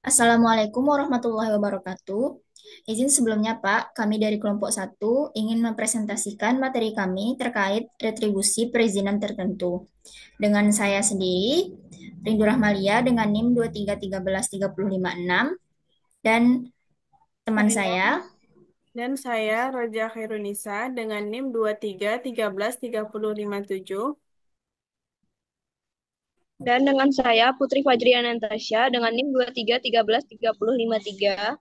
Assalamualaikum warahmatullahi wabarakatuh. Izin sebelumnya, Pak, kami dari kelompok satu ingin mempresentasikan materi kami terkait retribusi perizinan tertentu. Dengan saya sendiri, Rindu Rahmalia dengan NIM 23133056 dan teman Saya saya. saya Roja Khairunisa dengan NIM 23131357. Dan dengan saya, Putri Fajriana Natasha, dengan NIM 23133053.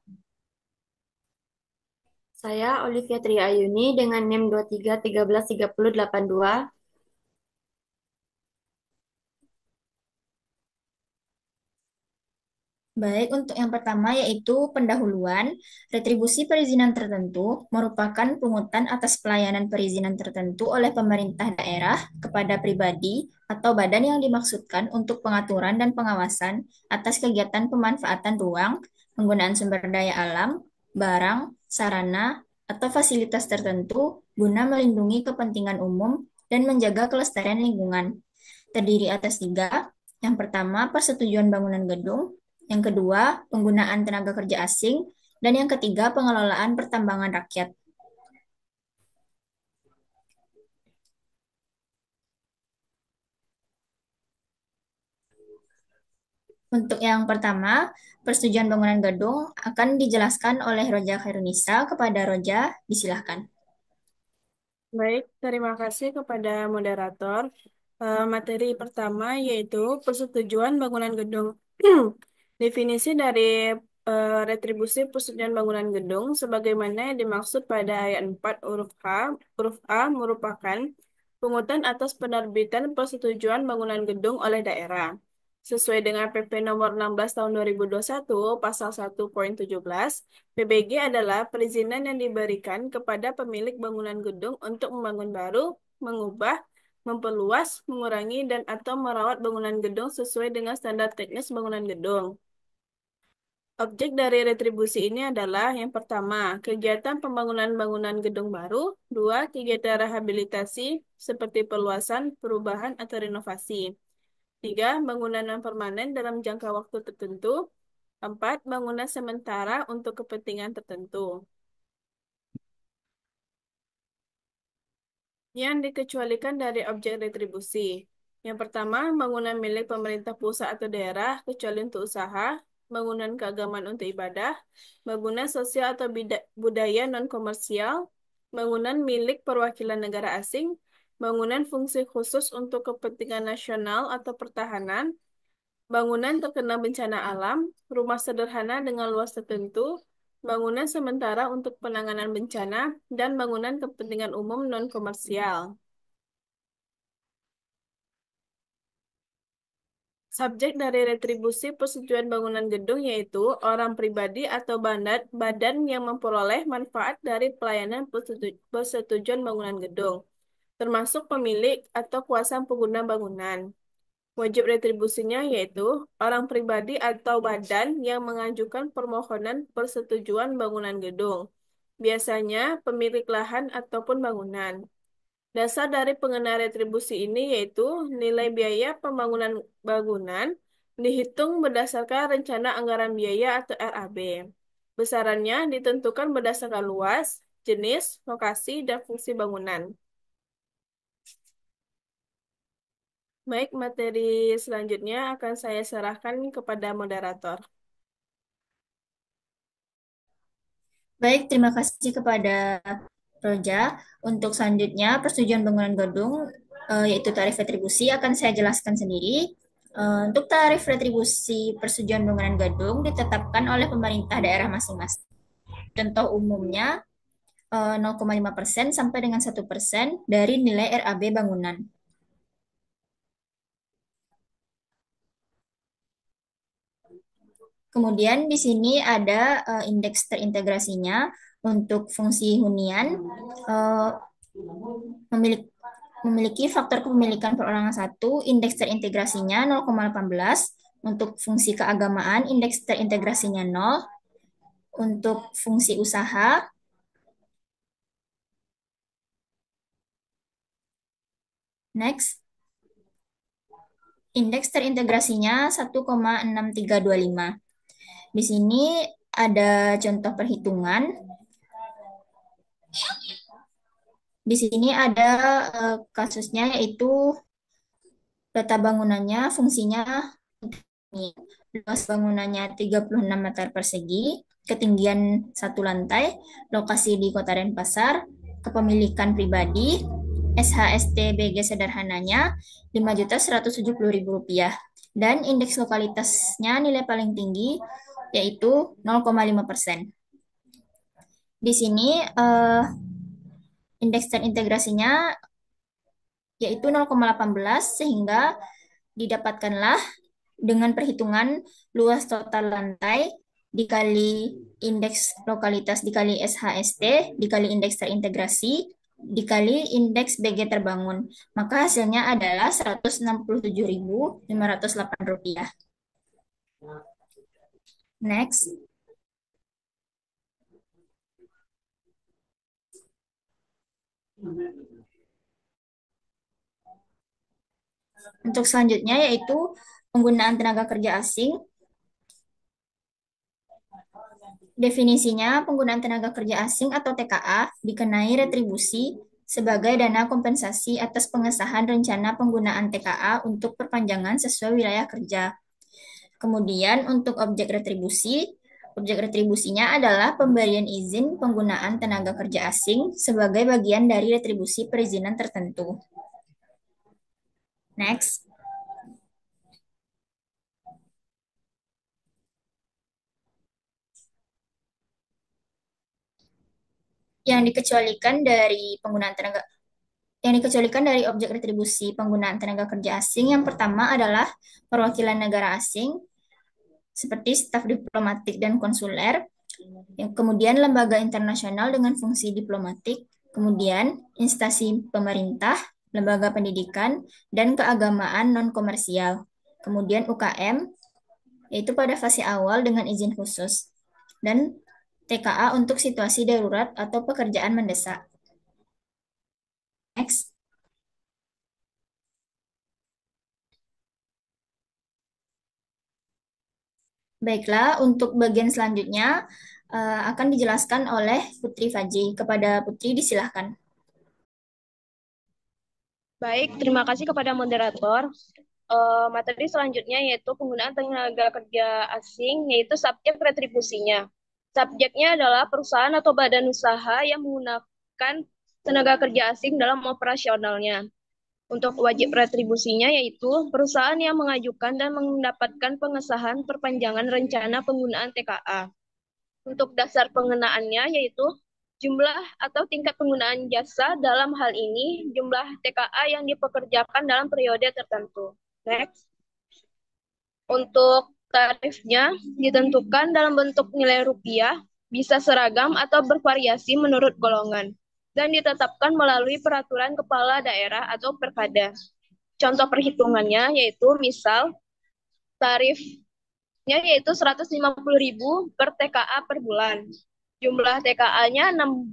Saya Olivia Tri Ayuni dengan NIM 23133082. Baik, untuk yang pertama yaitu pendahuluan. Retribusi perizinan tertentu merupakan pungutan atas pelayanan perizinan tertentu oleh pemerintah daerah kepada pribadi atau badan yang dimaksudkan untuk pengaturan dan pengawasan atas kegiatan pemanfaatan ruang, penggunaan sumber daya alam, barang, sarana, atau fasilitas tertentu guna melindungi kepentingan umum dan menjaga kelestarian lingkungan. Terdiri atas tiga. Yang pertama, persetujuan bangunan gedung. Yang kedua, penggunaan tenaga kerja asing. Dan yang ketiga, pengelolaan pertambangan rakyat. Untuk yang pertama, persetujuan bangunan gedung akan dijelaskan oleh Roja Khairunisa. Kepada Roja, disilahkan. Baik, terima kasih kepada moderator. Materi pertama yaitu persetujuan bangunan gedung. Definisi dari retribusi persetujuan bangunan gedung sebagaimana yang dimaksud pada ayat 4 huruf A merupakan pungutan atas penerbitan persetujuan bangunan gedung oleh daerah. Sesuai dengan PP nomor 16 tahun 2021 pasal 1.17, PBG adalah perizinan yang diberikan kepada pemilik bangunan gedung untuk membangun baru, mengubah, memperluas, mengurangi, dan atau merawat bangunan gedung sesuai dengan standar teknis bangunan gedung. Objek dari retribusi ini adalah yang pertama, kegiatan pembangunan bangunan gedung baru, dua, kegiatan rehabilitasi seperti perluasan, perubahan, atau renovasi. Tiga, bangunan non permanen dalam jangka waktu tertentu. Empat, bangunan sementara untuk kepentingan tertentu. Yang dikecualikan dari objek retribusi. Yang pertama, bangunan milik pemerintah pusat atau daerah, kecuali untuk usaha, bangunan keagamaan untuk ibadah, bangunan sosial atau budaya non-komersial, bangunan milik perwakilan negara asing, bangunan fungsi khusus untuk kepentingan nasional atau pertahanan, bangunan terkena bencana alam, rumah sederhana dengan luas tertentu, bangunan sementara untuk penanganan bencana, dan bangunan kepentingan umum non-komersial. Subjek dari retribusi persetujuan bangunan gedung yaitu orang pribadi atau badan yang memperoleh manfaat dari pelayanan persetujuan bangunan gedung, termasuk pemilik atau kuasa pengguna bangunan. Wajib retribusinya yaitu orang pribadi atau badan yang mengajukan permohonan persetujuan bangunan gedung, biasanya pemilik lahan ataupun bangunan. Dasar dari pengenaan retribusi ini yaitu nilai biaya pembangunan bangunan dihitung berdasarkan rencana anggaran biaya atau RAB. Besarannya ditentukan berdasarkan luas, jenis, lokasi, dan fungsi bangunan. Baik, materi selanjutnya akan saya serahkan kepada moderator. Baik, terima kasih kepada Roja. Untuk selanjutnya, persetujuan bangunan gedung, yaitu tarif retribusi, akan saya jelaskan sendiri. Untuk tarif retribusi persetujuan bangunan gedung ditetapkan oleh pemerintah daerah masing-masing. Contoh umumnya 0,5% sampai dengan 1% dari nilai RAB bangunan. Kemudian di sini ada indeks terintegrasinya untuk fungsi hunian, eh, memiliki faktor kepemilikan perorangan satu, indeks terintegrasinya 0,18. Untuk fungsi keagamaan, indeks terintegrasinya 0. Untuk fungsi usaha, next, indeks terintegrasinya 1,6325. Di sini ada contoh perhitungan. Di sini ada kasusnya yaitu data bangunannya, fungsinya ini. Luas bangunannya 36 meter persegi, ketinggian satu lantai, lokasi di Kota Denpasar, kepemilikan pribadi, SHST BG sederhananya Rp5.170.000 dan indeks lokalitasnya nilai paling tinggi yaitu 0,5%. Di sini indeks terintegrasinya yaitu 0,18 sehingga didapatkanlah dengan perhitungan luas total lantai dikali indeks lokalitas dikali SHST dikali indeks terintegrasi dikali indeks BG terbangun. Maka hasilnya adalah Rp167.508. Next. Untuk selanjutnya yaitu penggunaan tenaga kerja asing. Definisinya, penggunaan tenaga kerja asing atau TKA dikenai retribusi sebagai dana kompensasi atas pengesahan rencana penggunaan TKA untuk perpanjangan sesuai wilayah kerja. Kemudian untuk objek retribusinya adalah pemberian izin penggunaan tenaga kerja asing sebagai bagian dari retribusi perizinan tertentu. Next. Yang dikecualikan dari objek retribusi penggunaan tenaga kerja asing yang pertama adalah perwakilan negara asing seperti staf diplomatik dan konsuler, yang kemudian lembaga internasional dengan fungsi diplomatik, kemudian instansi pemerintah, lembaga pendidikan, dan keagamaan non-komersial, kemudian UKM, yaitu pada fase awal dengan izin khusus, dan TKA untuk situasi darurat atau pekerjaan mendesak. Next. Baiklah, untuk bagian selanjutnya akan dijelaskan oleh Putri Fajri. Kepada Putri, disilahkan. Baik, terima kasih kepada moderator. Materi selanjutnya yaitu penggunaan tenaga kerja asing, yaitu subjek retribusinya. Subjeknya adalah perusahaan atau badan usaha yang menggunakan tenaga kerja asing dalam operasionalnya. Untuk wajib retribusinya yaitu perusahaan yang mengajukan dan mendapatkan pengesahan perpanjangan rencana penggunaan TKA. Untuk dasar pengenaannya yaitu jumlah atau tingkat penggunaan jasa, dalam hal ini jumlah TKA yang dipekerjakan dalam periode tertentu. Next. Untuk tarifnya ditentukan dalam bentuk nilai rupiah, bisa seragam atau bervariasi menurut golongan, dan ditetapkan melalui peraturan kepala daerah atau perkada. Contoh perhitungannya yaitu misal tarifnya yaitu 150.000 per TKA per bulan. Jumlah TKA-nya 6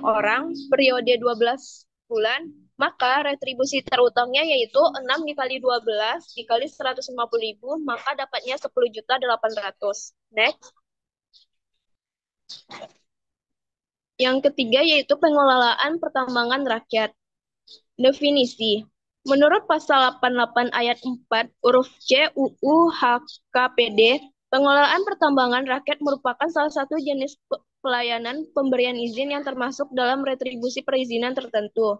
orang, periode 12 bulan, maka retribusi terutangnya yaitu 6 dikali 12 dikali 150.000, maka dapatnya 10.800.000. Next. Yang ketiga yaitu pengelolaan pertambangan rakyat. Definisi. Menurut pasal 88 ayat 4 huruf C UU HKPD, pengelolaan pertambangan rakyat merupakan salah satu jenis pelayanan pemberian izin yang termasuk dalam retribusi perizinan tertentu.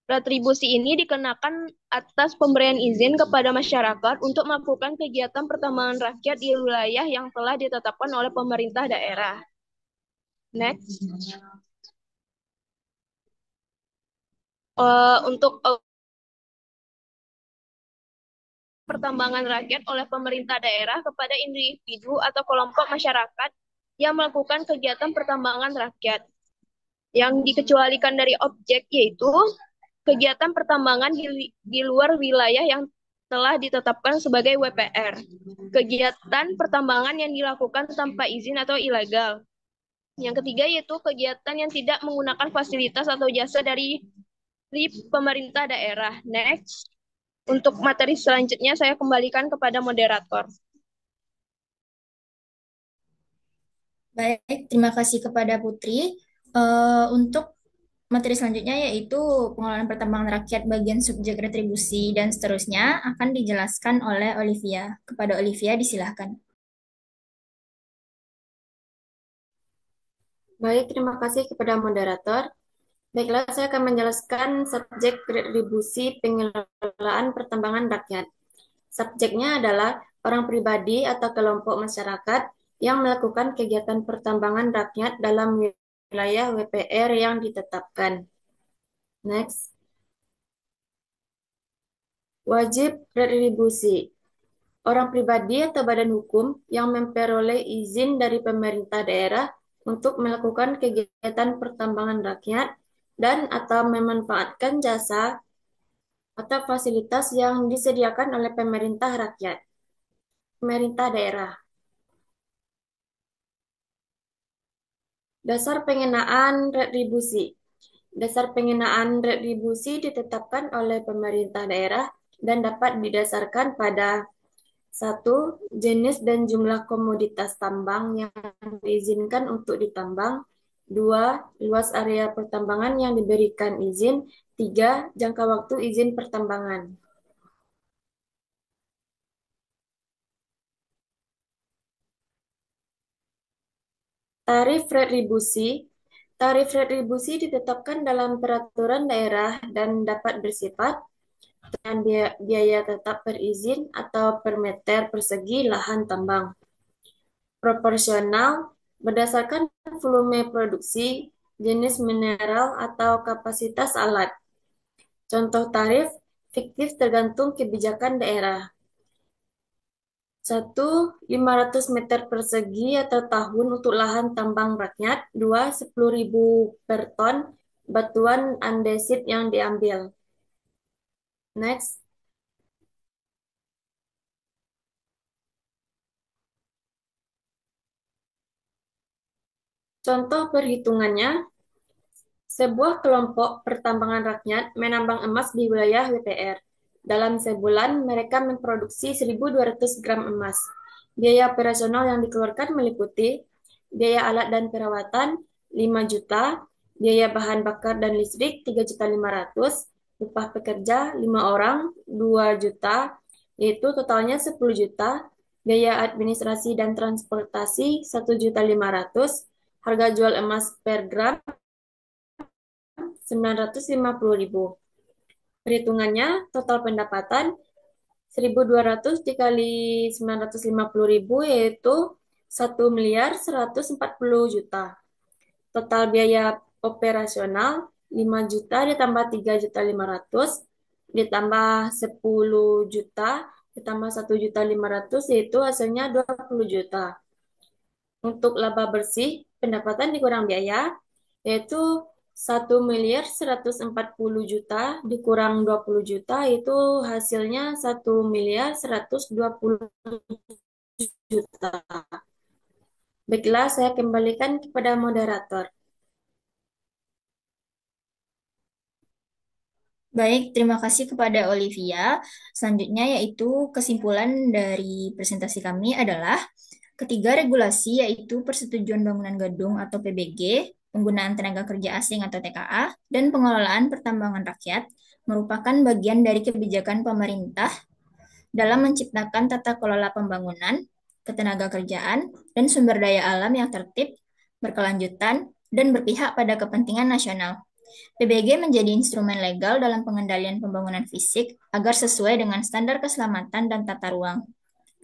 Retribusi ini dikenakan atas pemberian izin kepada masyarakat untuk melakukan kegiatan pertambangan rakyat di wilayah yang telah ditetapkan oleh pemerintah daerah. Next. Untuk pertambangan rakyat oleh pemerintah daerah kepada individu atau kelompok masyarakat yang melakukan kegiatan pertambangan rakyat. Yang dikecualikan dari objek yaitu kegiatan pertambangan di luar wilayah yang telah ditetapkan sebagai WPR. Kegiatan pertambangan yang dilakukan tanpa izin atau ilegal. Yang ketiga yaitu kegiatan yang tidak menggunakan fasilitas atau jasa dari pemerintah daerah. Next. Untuk materi selanjutnya saya kembalikan kepada moderator. Baik, terima kasih kepada Putri. Untuk materi selanjutnya yaitu pengelolaan pertambangan rakyat bagian subjek retribusi dan seterusnya akan dijelaskan oleh Olivia. Kepada Olivia disilahkan. Baik, terima kasih kepada moderator. Baiklah, saya akan menjelaskan subjek retribusi pengelolaan pertambangan rakyat. Subjeknya adalah orang pribadi atau kelompok masyarakat yang melakukan kegiatan pertambangan rakyat dalam wilayah WPR yang ditetapkan. Next. Wajib retribusi. Orang pribadi atau badan hukum yang memperoleh izin dari pemerintah daerah untuk melakukan kegiatan pertambangan rakyat dan atau memanfaatkan jasa atau fasilitas yang disediakan oleh pemerintah rakyat, pemerintah daerah. Dasar pengenaan retribusi. Dasar pengenaan retribusi ditetapkan oleh pemerintah daerah dan dapat didasarkan pada satu, jenis dan jumlah komoditas tambang yang diizinkan untuk ditambang. Dua, luas area pertambangan yang diberikan izin. Tiga, jangka waktu izin pertambangan. Tarif retribusi. Tarif retribusi ditetapkan dalam peraturan daerah dan dapat bersifat dengan biaya tetap per izin atau per meter persegi lahan tambang. Proporsional berdasarkan volume produksi, jenis mineral, atau kapasitas alat. Contoh tarif fiktif tergantung kebijakan daerah. 1. 500 meter persegi atau tahun untuk lahan tambang rakyat. 2. 10.000 per ton batuan andesit yang diambil. Next. Contoh perhitungannya, sebuah kelompok pertambangan rakyat menambang emas di wilayah WPR. Dalam sebulan, mereka memproduksi 1.200 gram emas. Biaya operasional yang dikeluarkan meliputi biaya alat dan perawatan 5 juta, biaya bahan bakar dan listrik 3.500.000, upah pekerja 5 orang 2 juta, yaitu totalnya 10 juta, biaya administrasi dan transportasi 1.500.000, harga jual emas per gram 950.000. Perhitungannya, total pendapatan 1.200 dikali 950.000 yaitu 1.140.000.000. Total biaya operasional 5 juta ditambah 3.500.000 ditambah 10 juta ditambah 1.500.000 yaitu hasilnya 20 juta. Untuk laba bersih, pendapatan dikurang biaya yaitu 1.140.000.000 dikurang 20 juta itu hasilnya 1.120.000.000. Baiklah, saya kembalikan kepada moderator. Baik, terima kasih kepada Olivia. Selanjutnya yaitu kesimpulan dari presentasi kami adalah ketiga regulasi yaitu Persetujuan Bangunan Gedung atau PBG, penggunaan tenaga kerja asing atau TKA, dan pengelolaan pertambangan rakyat merupakan bagian dari kebijakan pemerintah dalam menciptakan tata kelola pembangunan, ketenaga kerjaan, dan sumber daya alam yang tertib, berkelanjutan, dan berpihak pada kepentingan nasional. PBG menjadi instrumen legal dalam pengendalian pembangunan fisik agar sesuai dengan standar keselamatan dan tata ruang.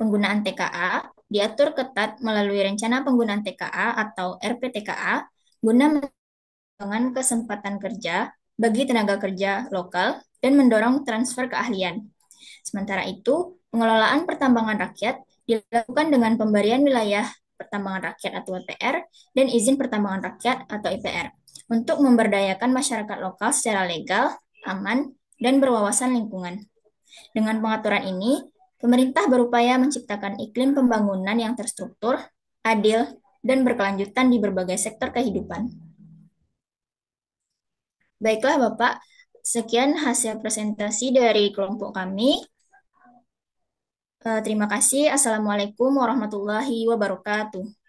Penggunaan TKA diatur ketat melalui Rencana Penggunaan TKA atau RPTKA guna mengembangkan kesempatan kerja bagi tenaga kerja lokal dan mendorong transfer keahlian. Sementara itu, pengelolaan pertambangan rakyat dilakukan dengan pemberian wilayah pertambangan rakyat atau WPR dan izin pertambangan rakyat atau IPR untuk memberdayakan masyarakat lokal secara legal, aman, dan berwawasan lingkungan. Dengan pengaturan ini, pemerintah berupaya menciptakan iklim pembangunan yang terstruktur, adil, dan berkelanjutan di berbagai sektor kehidupan. Baiklah Bapak, sekian hasil presentasi dari kelompok kami. Terima kasih. Assalamualaikum warahmatullahi wabarakatuh.